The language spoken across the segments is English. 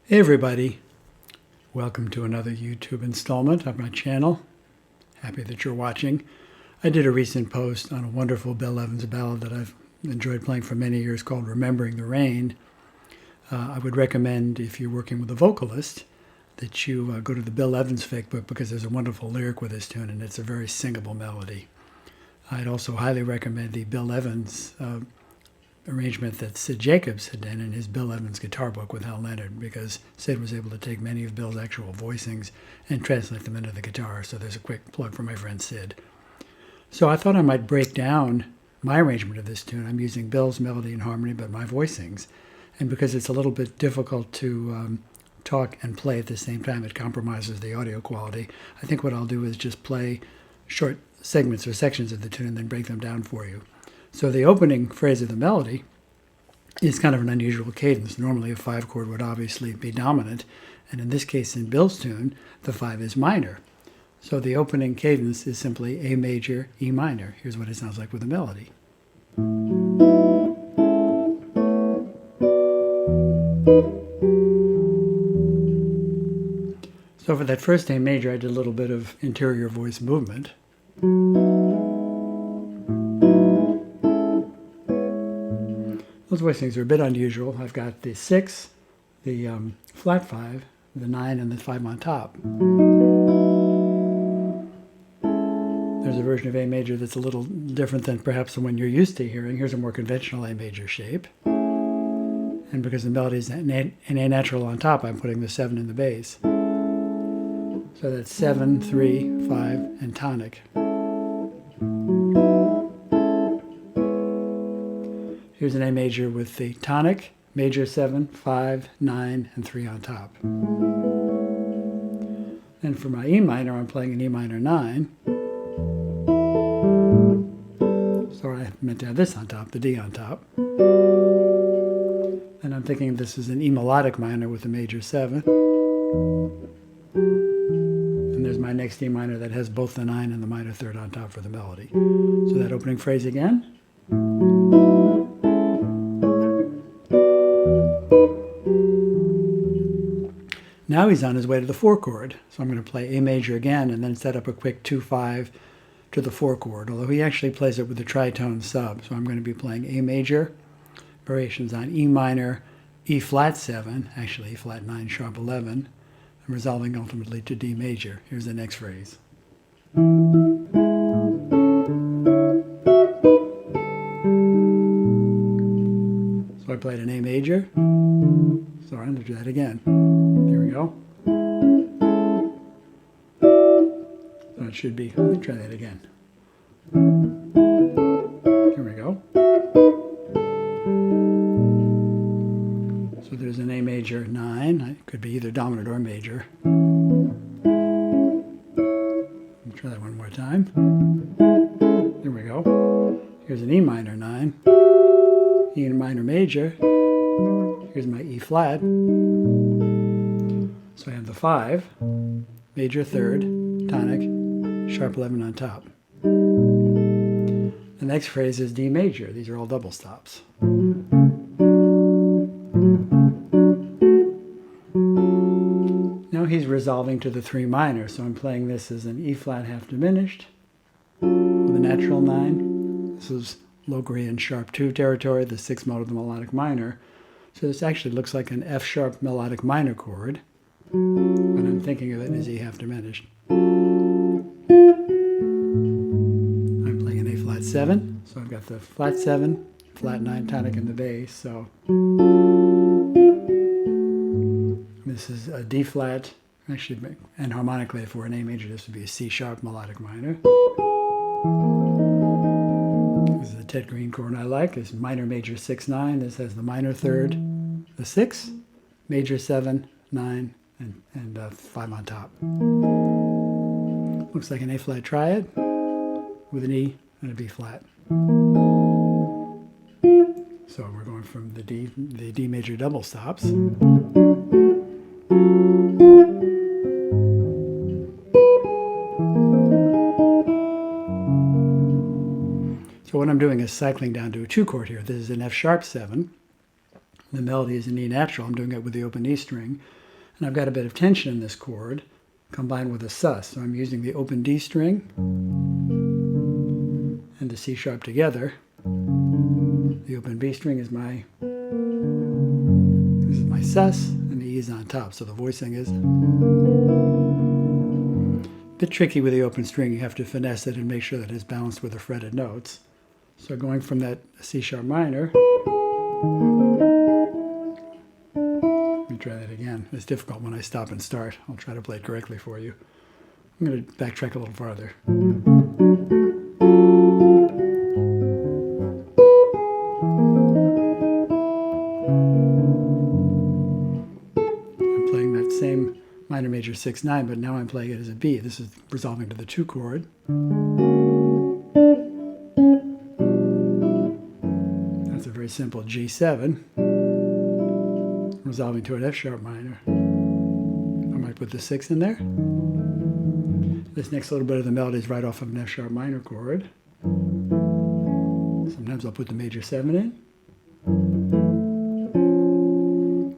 Hey everybody, welcome to another YouTube installment of my channel. Happy that you're watching. I did a recent post on a wonderful Bill Evans ballad that I've enjoyed playing for many years called Remembering the Rain. I would recommend, if you're working with a vocalist, that you go to the Bill Evans fake book because there's a wonderful lyric with this tune and it's a very singable melody. I'd also highly recommend the Bill Evans arrangement that Sid Jacobs had done in his Bill Evans guitar book with Hal Leonard, because Sid was able to take many of Bill's actual voicings and translate them into the guitar. So there's a quick plug for my friend Sid. So I thought I might break down my arrangement of this tune. I'm using Bill's melody and harmony, but my voicings. And because it's a little bit difficult to talk and play at the same time, it compromises the audio quality. I think what I'll do is just play short segments or sections of the tune and then break them down for you. So the opening phrase of the melody is kind of an unusual cadence. Normally a 5 chord would obviously be dominant, and in this case in Bill's tune, the 5 is minor. So the opening cadence is simply A major, E minor. Here's what it sounds like with the melody. So for that first A major, I did a little bit of interior voice movement. Those voicings are a bit unusual. I've got the 6, the flat 5, the 9, and the 5 on top. There's a version of A major that's a little different than perhaps the one you're used to hearing. Here's a more conventional A major shape. And because the melody is an A natural on top, I'm putting the 7 in the bass. So that's 7, 3, 5, and tonic. Here's an A major with the tonic, major 7, 5, 9, and 3 on top. And for my E minor, I'm playing an E minor 9. Sorry, I meant to have this on top, the D on top. And I'm thinking this is an E melodic minor with a major 7. And there's my next E minor that has both the 9 and the minor 3rd on top for the melody. So that opening phrase again. Now he's on his way to the 4 chord, so I'm going to play A major again and then set up a quick 2-5 to the 4 chord, although he actually plays it with the tritone sub. So I'm going to be playing A major, variations on E minor, E flat 7, actually E flat 9, sharp 11, and resolving ultimately to D major. Here's the next phrase. So I played an A major. Sorry, I'm going to do that again. Here we go. So it should be, let me try that again. Here we go. So there's an A major 9. It could be either dominant or major. Let me try that one more time. Here we go. Here's an E minor 9. E minor major. Here's my E flat. So I have the 5, major 3rd, tonic, sharp 11 on top. The next phrase is D major. These are all double stops. Now he's resolving to the 3 minor, so I'm playing this as an E flat half diminished with a natural 9. This is low Korean sharp 2 territory, the 6th mode of the melodic minor. So this actually looks like an F sharp melodic minor chord, but I'm thinking of it as E half diminished. I'm playing an A flat 7, so I've got the flat 7, flat 9 tonic in the bass, so this is a D flat, actually, and harmonically if we're an A major this would be a C sharp melodic minor. This is a Ted Green chord I like. It's minor major 6, 9. This has the minor 3rd, the 6, major 7, 9, and 5 on top. Looks like an A flat triad with an E and a B flat. So we're going from the D major double stops. So what I'm doing is cycling down to a 2 chord here. This is an F sharp 7 The melody is an E natural. I'm doing it with the open E string. And I've got a bit of tension in this chord combined with a sus. So I'm using the open D string and the C sharp together. The open B string is my sus, and the E is on top. So the voicing is a bit tricky with the open string. You have to finesse it and make sure that it's balanced with the fretted notes. So going from that C sharp minor, let me try that again. It's difficult when I stop and start. I'll try to play it correctly for you. I'm going to backtrack a little farther. I'm playing that same minor major 6-9, but now I'm playing it as a B. This is resolving to the 2 chord. That's a very simple G7, resolving to an F sharp minor. I might put the 6 in there. This next little bit of the melody is right off of an F sharp minor chord. Sometimes I'll put the major 7 in.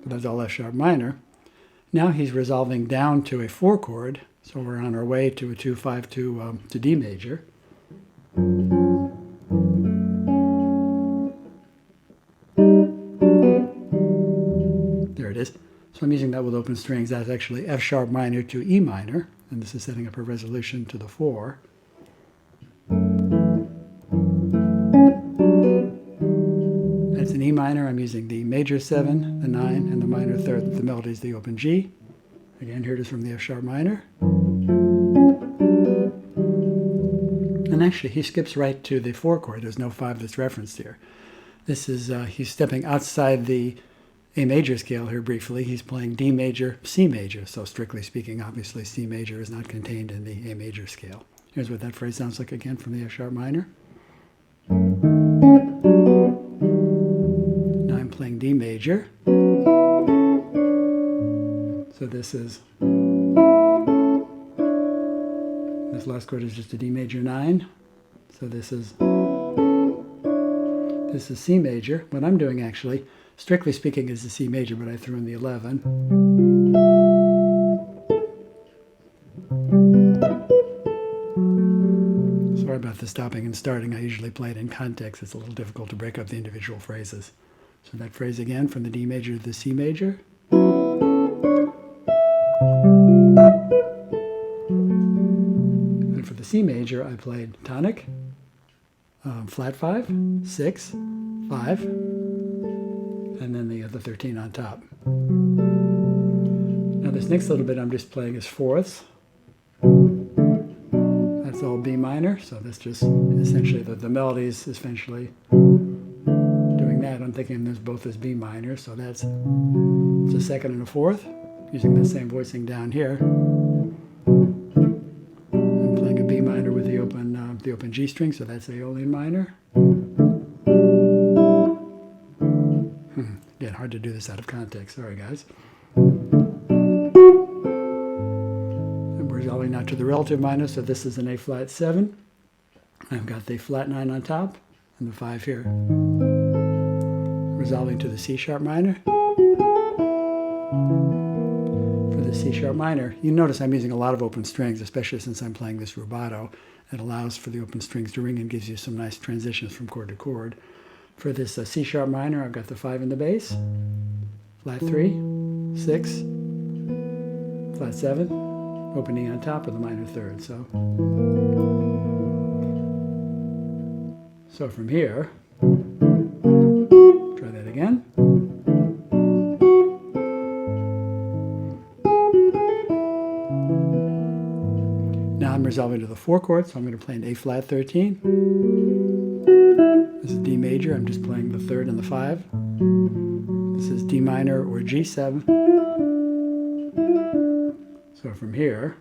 But that's all F sharp minor. Now he's resolving down to a 4 chord, so we're on our way to a 2-5 to D major. There it is. So I'm using that with open strings. That's actually F sharp minor to E minor, and this is setting up a resolution to the 4. That's an E minor. I'm using the major 7, the 9, and the minor 3rd. The melody is the open G. Again, here it is from the F sharp minor. And actually, he skips right to the 4 chord. There's no 5 that's referenced here. This is, he's stepping outside the A major scale here briefly. He's playing D major, C major. So strictly speaking, obviously, C major is not contained in the A major scale. Here's what that phrase sounds like again from the F sharp minor. Now I'm playing D major. So this last chord is just a D major 9. So this is C major. What I'm doing actually, strictly speaking, is the C major, but I threw in the 11. Sorry about the stopping and starting. I usually play it in context. It's a little difficult to break up the individual phrases. So that phrase again from the D major to the C major. And for the C major, I played tonic, flat 5, 6, 5, and then the other 13 on top. Now this next little bit I'm just playing as fourths. That's all B minor, so that's just essentially the melody is essentially doing that. I'm thinking there's both as B minor, so it's a 2nd and a 4th, using the same voicing down here. I'm playing a B minor with the open G string, so that's Aeolian minor. Again, hard to do this out of context. Sorry, guys. And we're resolving now to the relative minor, so this is an A flat 7. I've got the flat 9 on top and the 5 here. Resolving to the C sharp minor. For the C sharp minor, you notice I'm using a lot of open strings, especially since I'm playing this rubato. It allows for the open strings to ring and gives you some nice transitions from chord to chord. For this C sharp minor, I've got the 5 in the bass, flat 3, 6, flat 7, open E on top of the minor 3rd. So from here, try that again. Now I'm resolving to the 4 chord, so I'm going to play an A flat 13. This is D major, I'm just playing the 3rd and the 5. This is D minor or G7. So from here,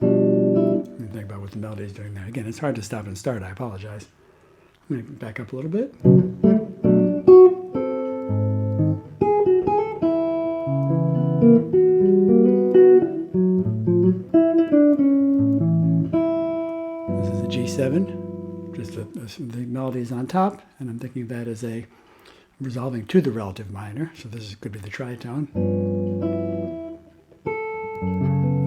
let me think about what the melody is doing there. Again, it's hard to stop and start, I apologize. I'm going to back up a little bit. just the melody is on top, and I'm thinking of that as a resolving to the relative minor. So this could be the tritone.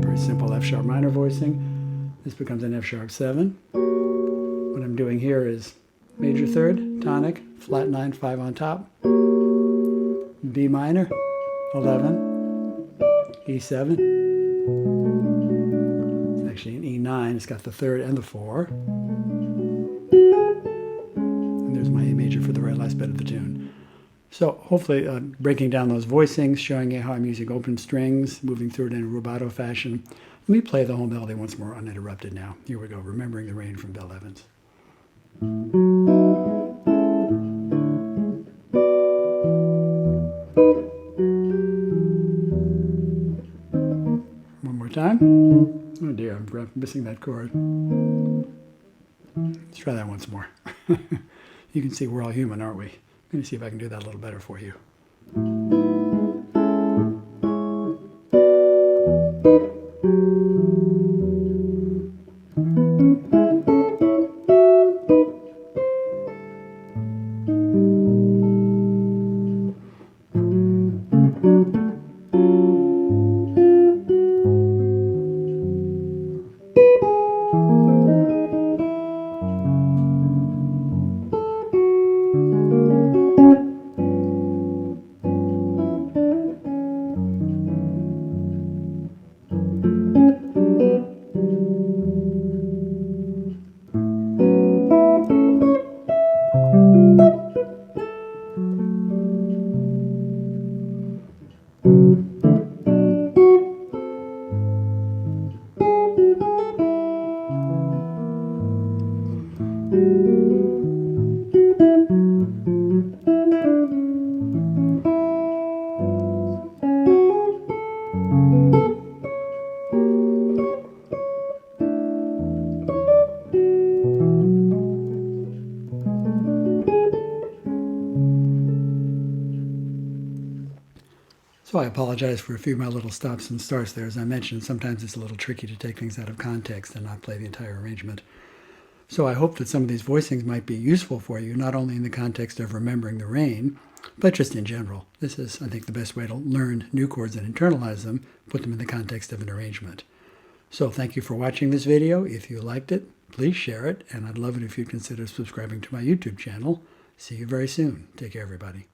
Very simple F sharp minor voicing. This becomes an F sharp 7. What I'm doing here is major third, tonic, flat 9, 5 on top, B minor, 11, E7. It's actually an E9. It's got the third and the 4. And there's my A major for the very last bit of the tune. So hopefully breaking down those voicings, showing you how I'm using open strings, moving through it in a rubato fashion. Let me play the whole melody once more uninterrupted now. Here we go, Remembering the Rain from Bill Evans. One more time. Oh dear, I'm missing that chord. Let's try that once more. You can see we're all human, aren't we? Let me see if I can do that a little better for you. So I apologize for a few of my little stops and starts there. As I mentioned, sometimes it's a little tricky to take things out of context and not play the entire arrangement. So I hope that some of these voicings might be useful for you, not only in the context of remembering the rain, but just in general. This is, I think, the best way to learn new chords and internalize them, put them in the context of an arrangement. So thank you for watching this video. If you liked it, please share it, and I'd love it if you'd consider subscribing to my YouTube channel. See you very soon. Take care, everybody.